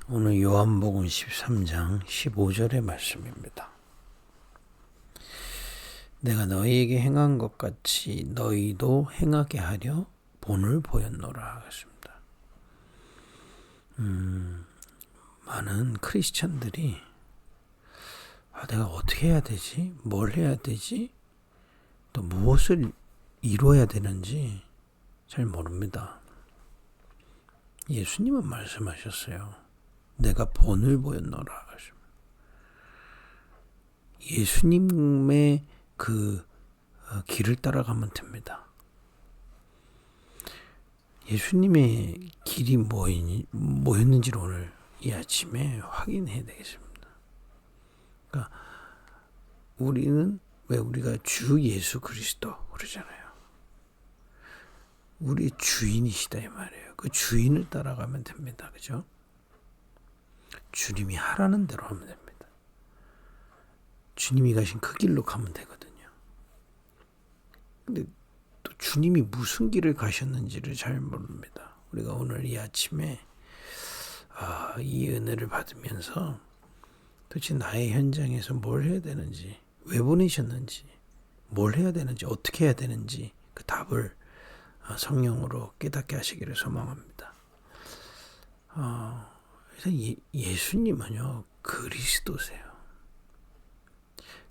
오늘 요한복음 13장 15절의 말씀입니다. 내가 너희에게 행한 것 같이 너희도 행하게 하려 본을 보였노라 하셨습니다. 많은 크리스천들이 내가 어떻게 해야 되지? 뭘 해야 되지? 또 무엇을 이루어야 되는지 잘 모릅니다. 예수님은 말씀하셨어요. 내가 본을 보였노라. 예수님의 그 길을 따라가면 됩니다. 예수님의 길이 뭐였는지를 오늘 이 아침에 확인해야 되겠습니다. 그러니까 우리는 왜 우리가 주 예수 그리스도 그러잖아요. 우리 주인이시다 이 말이에요. 그 주인을 따라가면 됩니다. 그죠? 주님이 하라는 대로 하면 됩니다. 주님이 가신 그 길로 가면 되거든요. 근데 또 주님이 무슨 길을 가셨는지를 잘 모릅니다. 우리가 오늘 이 아침에 이 은혜를 받으면서 도대체 나의 현장에서 뭘 해야 되는지, 왜 보내셨는지, 뭘 해야 되는지, 어떻게 해야 되는지 그 답을 성령으로 깨닫게 하시기를 소망합니다. 그래서 예수님은요 그리스도세요.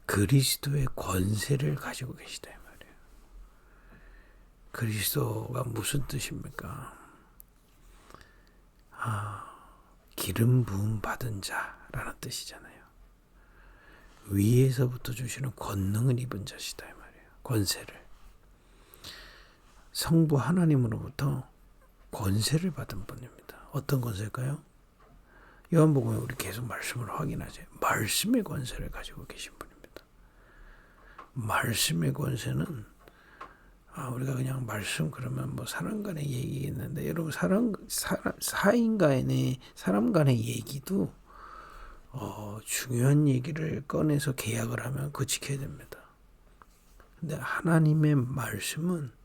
그리스도의 권세를 가지고 계시다 이 말이에요. 그리스도가 무슨 뜻입니까? 기름 부음 받은 자라는 뜻이잖아요. 위에서부터 주시는 권능을 입은 자시다 이 말이에요. 권세를. 성부 하나님으로부터 권세를 받은 분입니다. 어떤 권세일까요? 요한복음에 우리 계속 말씀을 확인하죠. 말씀의 권세를 가지고 계신 분입니다. 말씀의 권세는 우리가 그냥 말씀 그러면 뭐 사람 간의 얘기 있는데 여러분 사람 간의 얘기도 중요한 얘기를 꺼내서 계약을 하면 그거 지켜야 됩니다. 근데 하나님의 말씀은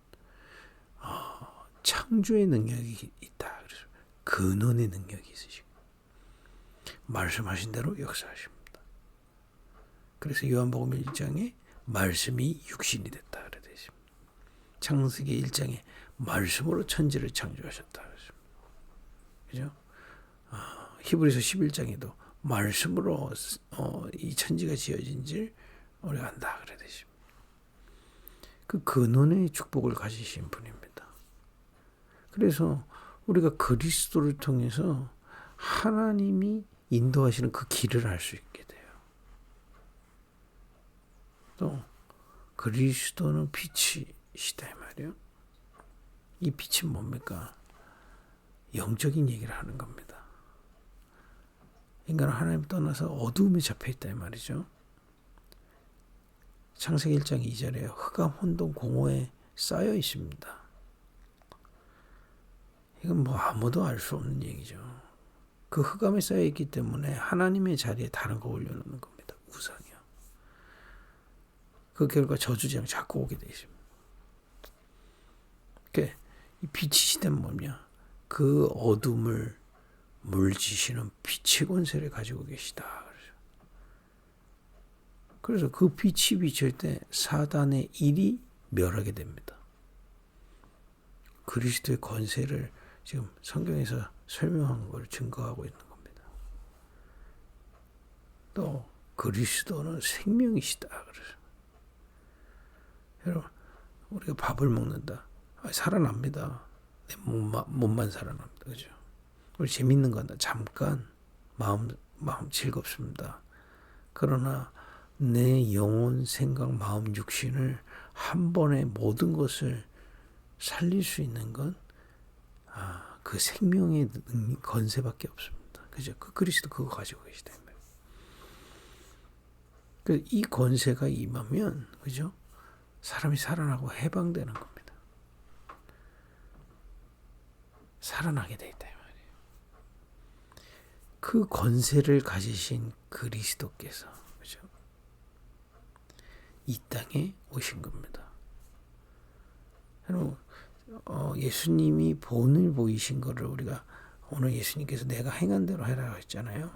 창조의 능력이 있다. 그래서 근원의 능력이 있으시고 말씀하신 대로 역사하십니다. 그래서 요한복음 1장에 말씀이 육신이 됐다 그래 되십니다. 창세기 1장에 말씀으로 천지를 창조하셨다 그랬습니다. 그죠? 히브리서 11장에도 말씀으로 이 천지가 지어진 줄 우리가 안다 그래 되십니다. 그 근원의 축복을 가지신 분입니다. 그래서 우리가 그리스도를 통해서 하나님이 인도하시는 그 길을 알 수 있게 돼요. 또 그리스도는 빛이시다 이 말이에요. 이 빛은 뭡니까? 영적인 얘기를 하는 겁니다. 인간은 하나님 떠나서 어두움에 잡혀있다 이 말이죠. 창세기 1장 2절에 흑암, 혼돈, 공허에 쌓여 있습니다. 이건 뭐 아무도 알 수 없는 얘기죠. 그 흑암에 쌓여 있기 때문에 하나님의 자리에 다른 거 올려놓는 겁니다. 우상이요. 그 결과 저주장 자꾸 오게 되어 있습니다. 그러니까 이 빛이시된 뭐냐? 그 어둠을 물지시는 빛의 권세를 가지고 계시다. 그래서 그 빛이 비칠 때 사단의 일이 멸하게 됩니다. 그리스도의 권세를 지금 성경에서 설명한 걸 증거하고 있는 겁니다. 또 그리스도는 생명이시다. 그래서 여러분 우리가 밥을 먹는다. 살아납니다. 내 몸만 살아납니다. 그죠? 우리 재밌는 건 잠깐 마음 즐겁습니다. 그러나 내 영혼, 생각, 마음, 육신을 한 번에 모든 것을 살릴 수 있는 건 그 생명의 권세밖에 없습니다. 그죠? 그 그리스도 그거 가지고 계시다. 이 권세가 임하면 그죠? 사람이 살아나고 해방되는 겁니다. 살아나게 돼 있다 이 말이에요. 그 권세를 가지신 그리스도께서 그죠? 이 땅에 오신 겁니다. 여러분 예수님이 본을 보이신 것을 우리가 오늘 예수님께서 내가 행한 대로 해라 했잖아요.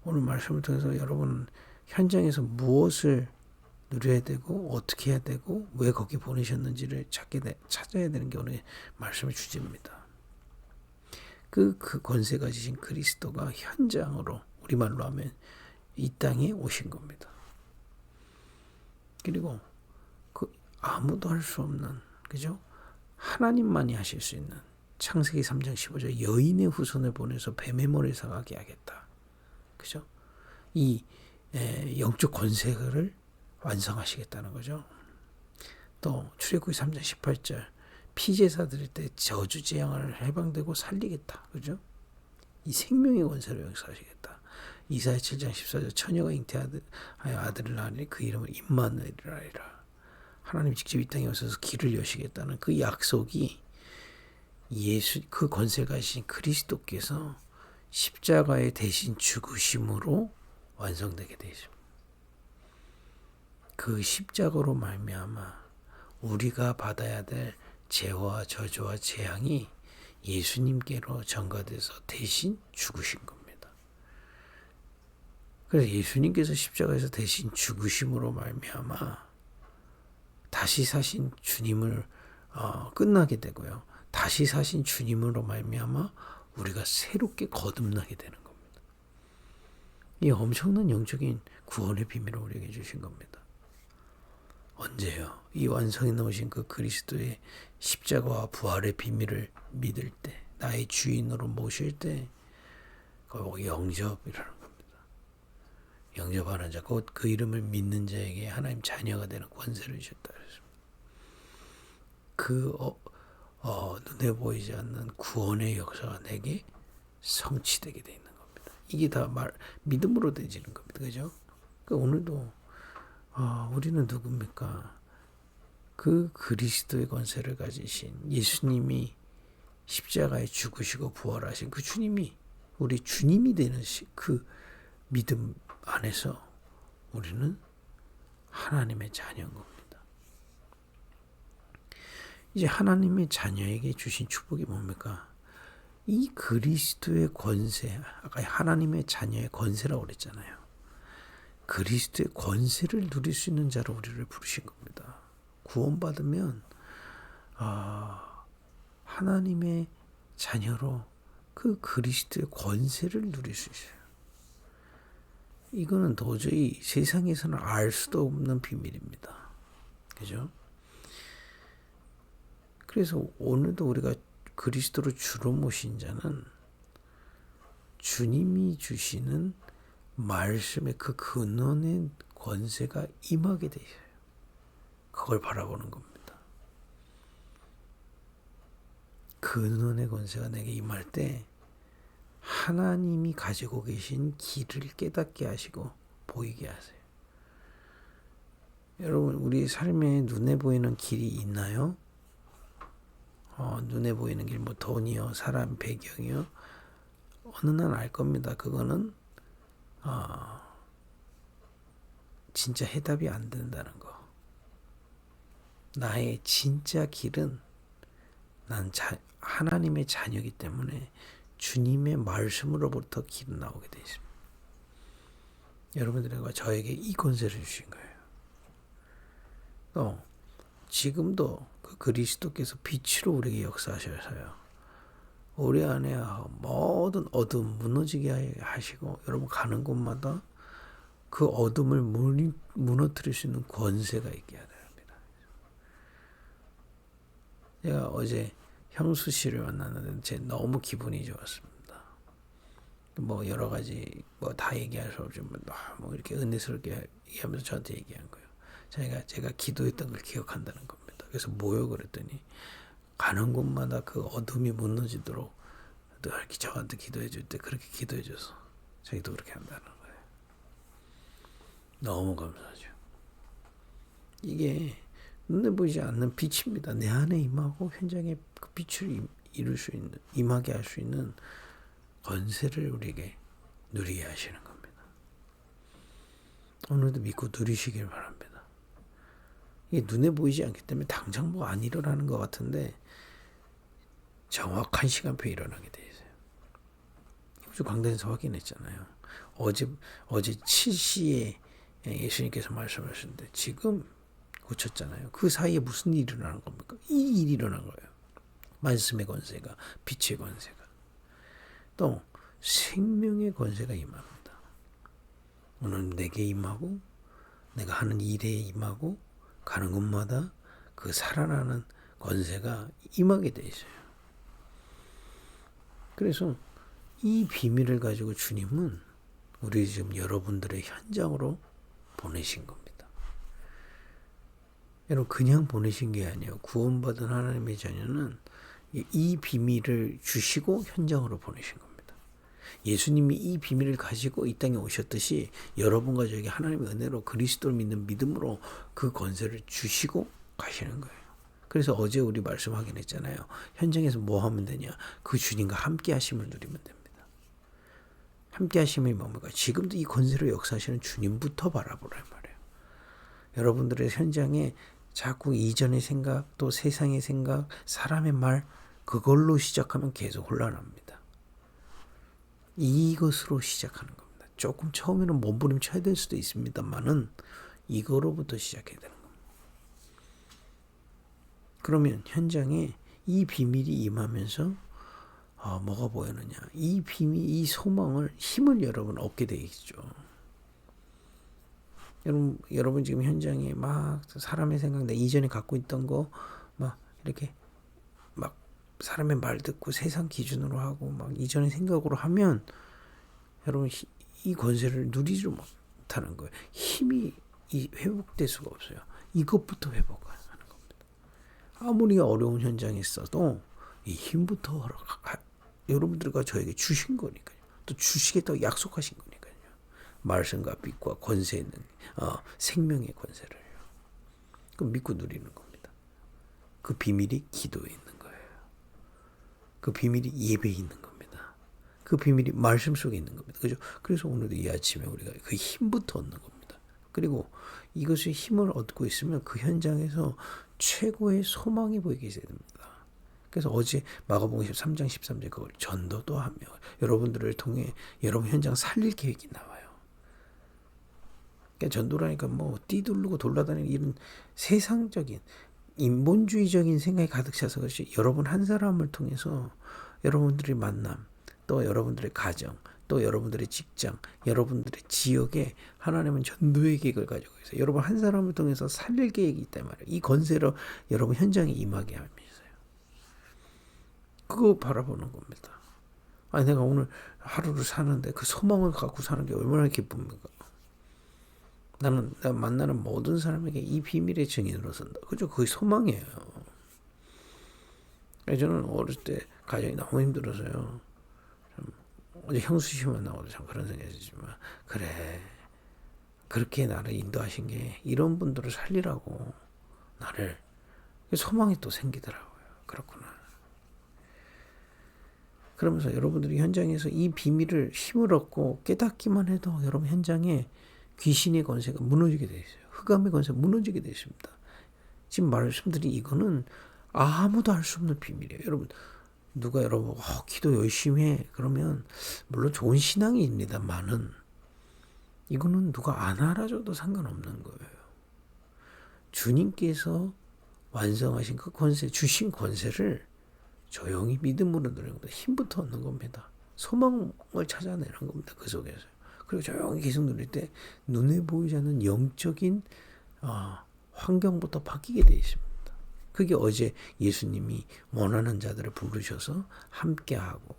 오늘 말씀을 통해서 여러분 현장에서 무엇을 누려야 되고 어떻게 해야 되고 왜 거기 보내셨는지를 찾아야 되는 게 오늘 말씀의 주제입니다. 그 권세 가지신 그리스도가 현장으로 우리말로 하면 이 땅에 오신 겁니다. 그리고 그 아무도 할 수 없는, 그죠? 하나님만이 하실 수 있는 창세기 3장 15절 여인의 후손을 보내서 뱀의 머리를 상하게 하겠다. 그죠? 이 영적 권세를 완성하시겠다는 거죠. 또 출애굽기 3장 18절 피제사 드릴 때 저주 재앙을 해방되고 살리겠다. 그죠? 이 생명의 권세를 역사하시겠다. 이사야 7장 14절 처녀가 잉태하여 아들을 낳으니 그 이름을 임마누엘이라 하리라. 하나님 직접 이 땅에 오셔서 길을 여시겠다는 그 약속이 그 권세가 이신 그리스도께서 십자가에 대신 죽으심으로 완성되게 되어 있습니다. 그 십자가로 말미암아 우리가 받아야 될 죄와 저주와 재앙이 예수님께로 전가돼서 대신 죽으신 겁니다. 그래서 예수님께서 십자가에서 대신 죽으심으로 말미암아 다시 사신 주님을 끝나게 되고요. 다시 사신 주님으로 말미암아 우리가 새롭게 거듭나게 되는 겁니다. 이 엄청난 영적인 구원의 비밀을 우리에게 주신 겁니다. 언제요? 이 완성해 놓으신 그 그리스도의 십자가와 부활의 비밀을 믿을 때, 나의 주인으로 모실 때, 그걸 영접이라는 겁니다. 영접하는 자, 곧 그 이름을 믿는 자에게 하나님 자녀가 되는 권세를 주셨다 그랬습니다. 그 눈에 보이지 않는 구원의 역사가 내게 성취되게 되어 있는 겁니다. 이게 다 믿음으로 되지는 겁니다. 그죠? 그러니까 오늘도 우리는 누굽니까? 그 그리스도의 권세를 가지신 예수님이 십자가에 죽으시고 부활하신 그 주님이 우리 주님이 되는 그 믿음 안에서 우리는 하나님의 자녀인 겁니다. 이제 하나님의 자녀에게 주신 축복이 뭡니까? 이 그리스도의 권세, 아까 하나님의 자녀의 권세라고 그랬잖아요. 그리스도의 권세를 누릴 수 있는 자로 우리를 부르신 겁니다. 구원받으면 하나님의 자녀로 그 그리스도의 권세를 누릴 수 있어요. 이거는 도저히 세상에서는 알 수도 없는 비밀입니다. 그죠? 그래서 오늘도 우리가 그리스도로 주로 모신 자는 주님이 주시는 말씀의 그 근원의 권세가 임하게 돼 있어요. 그걸 바라보는 겁니다. 근원의 권세가 내게 임할 때 하나님이 가지고 계신 길을 깨닫게 하시고 보이게 하세요. 여러분, 우리 삶에 눈에 보이는 길이 있나요? 눈에 보이는 길, 뭐 돈이요, 사람, 배경이요. 어느 날 알 겁니다. 그거는 진짜 해답이 안 된다는 거. 나의 진짜 길은 난 하나님의 자녀이기 때문에 주님의 말씀으로부터 길은 나오게 되어 있습니다. 여러분들과 저에게 이 권세를 주신 거예요. 또 지금도 그 그리스도께서 빛으로 우리에게 역사하셔서요. 우리 안에 모든 어둠 무너지게 하시고 여러분 가는 곳마다 그 어둠을 무너뜨릴 수 있는 권세가 있게 하랍니다. 제가 어제 형수 씨를 만났는데 너무 기분이 좋았습니다. 뭐 여러 가지 뭐 다 얘기할 수 없지만 뭐 이렇게 은혜스럽게 얘기하면서 저한테 얘기한 거예요. 제가 기도했던 걸 기억한다는 겁니다. 그래서 뭐요? 그랬더니 가는 곳마다 그 어둠이 무너지도록 늘 저한테 기도해 줄 때 그렇게 기도해 줘서 자기도 그렇게 한다는 거예요. 너무 감사하죠. 이게 눈에 보이지 않는 빛입니다. 내 안에 임하고 현장에 그 빛을 이룰 수 있는, 임하게 할 수 있는 권세를 우리에게 누리게 하시는 겁니다. 오늘도 믿고 누리시길 바랍니다. 이게 눈에 보이지 않기 때문에 당장 뭐 안 일어나는 것 같은데 정확한 시간표에 일어나게 돼요. 지난주 강단에서 확인했잖아요. 어제 7시에 예수님께서 말씀하셨는데 지금 고쳤잖아요. 그 사이에 무슨 일이 일어나는 겁니까? 이 일이 일어난 거예요. 말씀의 권세가, 빛의 권세가, 또 생명의 권세가 임합니다. 오늘 내게 임하고 내가 하는 일에 임하고 가는 곳마다 그 살아나는 권세가 임하게 돼 있어요. 그래서 이 비밀을 가지고 주님은 우리 지금 여러분들의 현장으로 보내신 겁니다. 여러분 그냥 보내신 게 아니에요. 구원받은 하나님의 자녀는 이 비밀을 주시고 현장으로 보내신 겁니다. 예수님이 이 비밀을 가지고 이 땅에 오셨듯이 여러분과 저에게 하나님의 은혜로 그리스도를 믿는 믿음으로 그 권세를 주시고 가시는 거예요. 그래서 어제 우리 말씀 확인했잖아요. 현장에서 뭐 하면 되냐? 그 주님과 함께 하심을 누리면 됩니다. 함께 하심이 뭡니까? 지금도 이 권세로 역사하시는 주님부터 바라보란 말이에요. 여러분들의 현장에 자꾸 이전의 생각, 또 세상의 생각, 사람의 말, 그걸로 시작하면 계속 혼란합니다. 이것으로 시작하는 겁니다. 조금 처음에는 몸부림쳐야 될 수도 있습니다만은 이거로부터 시작해야 되는 겁니다. 그러면 현장에 이 비밀이 임하면서 뭐가 보이느냐? 이 비밀, 이 소망을, 힘을 여러분 얻게 되겠죠. 여러분 지금 현장에 막 사람의 생각, 내 이전에 갖고 있던 거 막 이렇게 막 사람의 말 듣고 세상 기준으로 하고 막 이전의 생각으로 하면 여러분 이 권세를 누리지 못하는 거예요. 힘이 회복될 수가 없어요. 이것부터 회복하는 겁니다. 아무리 어려운 현장에 있어도 이 힘부터 여러분들과 저에게 주신 거니까요. 또 주시겠다고 약속하신 거니까요. 말씀과 빛과 권세 있는 생명의 권세를 그 믿고 누리는 겁니다. 그 비밀이 기도에 있는 거예요. 그 비밀이 예배에 있는 겁니다. 그 비밀이 말씀 속에 있는 겁니다. 그죠? 그래서 오늘도 이 아침에 우리가 그 힘부터 얻는 겁니다. 그리고 이것의 힘을 얻고 있으면 그 현장에서 최고의 소망이 보이게 됩니다. 그래서 어제 마가복음 13장 13절 그걸 전도도 하며 여러분들을 통해 여러분 현장 살릴 계획이 나와요. 그러니까 전도라니까 뭐 띠두르고 돌아다니는 이런 세상적인 인본주의적인 생각이 가득 차서 그렇지 여러분 한 사람을 통해서 여러분들의 만남, 또 여러분들의 가정, 또 여러분들의 직장, 여러분들의 지역에 하나님은 전도의 계획을 가지고 있어요. 여러분 한 사람을 통해서 살릴 계획이 있단 말이에요. 이 권세로 여러분 현장에 임하게 하면서요. 그거 바라보는 겁니다. 아니 내가 오늘 하루를 사는데 그 소망을 갖고 사는 게 얼마나 기쁩니까? 나는 내가 만나는 모든 사람에게 이 비밀의 증인으로 선다. 그죠? 그게 소망이에요. 저는 어렸을 때 가정이 너무 힘들어서요. 어제 형수씨만 나와도 참 그런 생각이 들지만 그래 그렇게 나를 인도하신 게 이런 분들을 살리라고 나를 소망이 또 생기더라고요. 그렇구나. 그러면서 여러분들이 현장에서 이 비밀을 힘을 얻고 깨닫기만 해도 여러분 현장에 귀신의 권세가 무너지게 돼 있어요. 흑암의 권세가 무너지게 돼 있습니다. 지금 말씀드린 이거는 아무도 알 수 없는 비밀이에요. 여러분 누가 여러분 기도 열심히 해 그러면 물론 좋은 신앙입니다만은 이거는 누가 안 알아줘도 상관없는 거예요. 주님께서 완성하신 그 권세 주신 권세를 조용히 믿음으로 누리는 겁니다. 힘부터 얻는 겁니다. 소망을 찾아내는 겁니다. 그 속에서. 그리고 조용히 계속 누릴 때 눈에 보이지 않는 영적인 환경부터 바뀌게 되어 있습니다. 그게 어제 예수님이 원하는 자들을 부르셔서 함께하고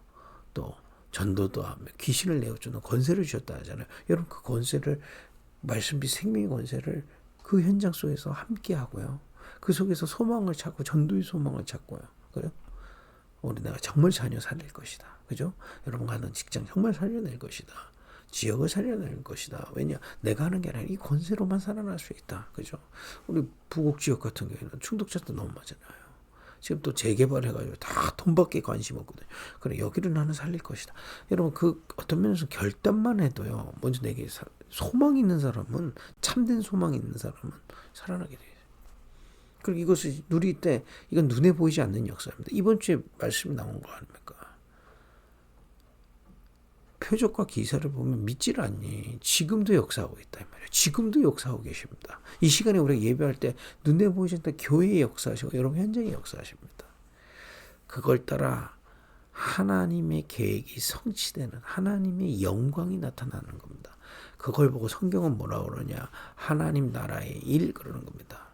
또 전도도 하며 귀신을 내어주는 권세를 주셨다 하잖아요. 여러분 그 권세를 말씀빛 생명의 권세를 그 현장 속에서 함께하고요. 그 속에서 소망을 찾고 전도의 소망을 찾고요. 그래요? 우리 내가 정말 자녀 살릴 것이다. 그죠? 여러분 가는 직장 정말 살려낼 것이다. 지역을 살려낼 것이다. 왜냐? 내가 하는 게 아니라 이 권세로만 살아날 수 있다. 그죠? 우리 부곡 지역 같은 경우에는 중독자도 너무 많잖아요. 지금 또 재개발해가지고 다 돈밖에 관심 없거든요. 그래 여기를 나는 살릴 것이다. 여러분 그 어떤 면에서 결단만 해도요. 먼저 내게 소망이 있는 사람은 참된 소망이 있는 사람은 살아나게 돼요. 그리고 이것을 누릴 때 이건 눈에 보이지 않는 역사입니다. 이번 주에 말씀이 나온 거 아닙니까? 표적과 기사를 보면 믿질 않니. 지금도 역사하고 있다 이 말이에요. 지금도 역사하고 계십니다. 이 시간에 우리가 예배할 때 눈에 보이신다 교회의 역사하시고 여러분 현장의 역사하십니다. 그걸 따라 하나님의 계획이 성취되는 하나님의 영광이 나타나는 겁니다. 그걸 보고 성경은 뭐라고 그러냐. 하나님 나라의 일 그러는 겁니다.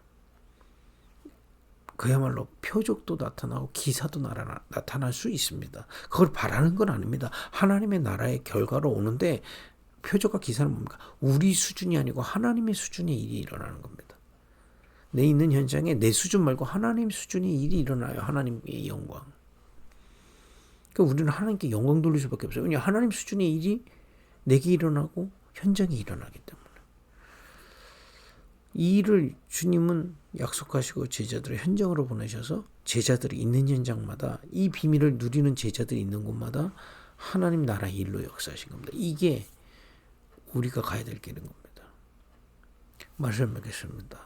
그야말로 표적도 나타나고 기사도 나타날 수 있습니다. 그걸 바라는 건 아닙니다. 하나님의 나라의 결과로 오는데 표적과 기사는 뭡니까? 우리 수준이 아니고 하나님의 수준의 일이 일어나는 겁니다. 내 있는 현장에 내 수준 말고 하나님 수준의 일이 일어나요. 하나님의 영광. 그러니까 우리는 하나님께 영광 돌릴 수밖에 없어요. 왜냐하면 하나님 수준의 일이 내게 일어나고 현장에 일어나기 때문에. 이 일을 주님은 약속하시고 제자들을 현장으로 보내셔서 제자들이 있는 현장마다 이 비밀을 누리는 제자들이 있는 곳마다 하나님 나라의 일로 역사하신 겁니다. 이게 우리가 가야 될 길인 겁니다. 말씀 맺겠습니다.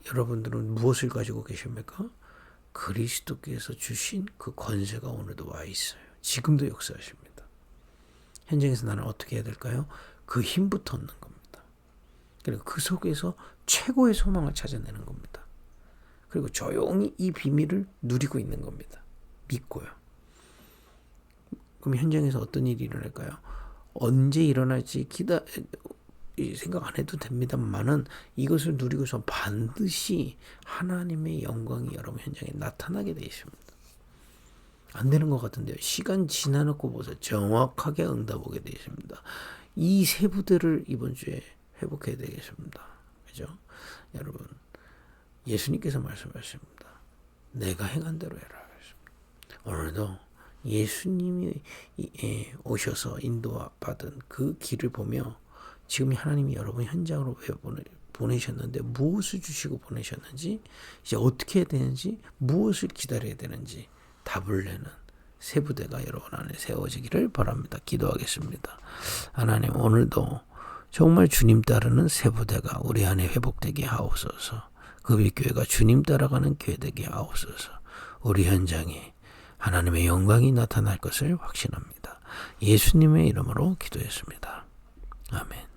여러분들은 무엇을 가지고 계십니까? 그리스도께서 주신 그 권세가 오늘도 와 있어요. 지금도 역사하십니다. 현장에서 나는 어떻게 해야 될까요? 그 힘부터 얻는 겁니다. 그리고 그 속에서 최고의 소망을 찾아내는 겁니다. 그리고 조용히 이 비밀을 누리고 있는 겁니다. 믿고요. 그럼 현장에서 어떤 일이 일어날까요? 언제 일어날지 생각 안 해도 됩니다만은 이것을 누리고서 반드시 하나님의 영광이 여러분 현장에 나타나게 되어 있습니다. 안 되는 것 같은데요. 시간 지나놓고 보세요. 정확하게 응답 오게 되어 있습니다. 이 세 부대를 이번 주에 회복해야 되겠습니다. 그죠? 여러분, 예수님께서 말씀하십니다. 내가 행한 대로 해라. 오늘도 예수님이 오셔서 인도받은 그 길을 보며 지금 하나님이 여러분 현장으로 왜 보내셨는데 무엇을 주시고 보내셨는지 이제 어떻게 해야 되는지 무엇을 기다려야 되는지 답을 내는 세 부대가 여러분 안에 세워지기를 바랍니다. 기도하겠습니다. 하나님 오늘도 정말 주님 따르는 세 부대가 우리 안에 회복되게 하옵소서. 급일교회가 주님 따라가는 교회 되게 하옵소서. 우리 현장에 하나님의 영광이 나타날 것을 확신합니다. 예수님의 이름으로 기도했습니다. 아멘.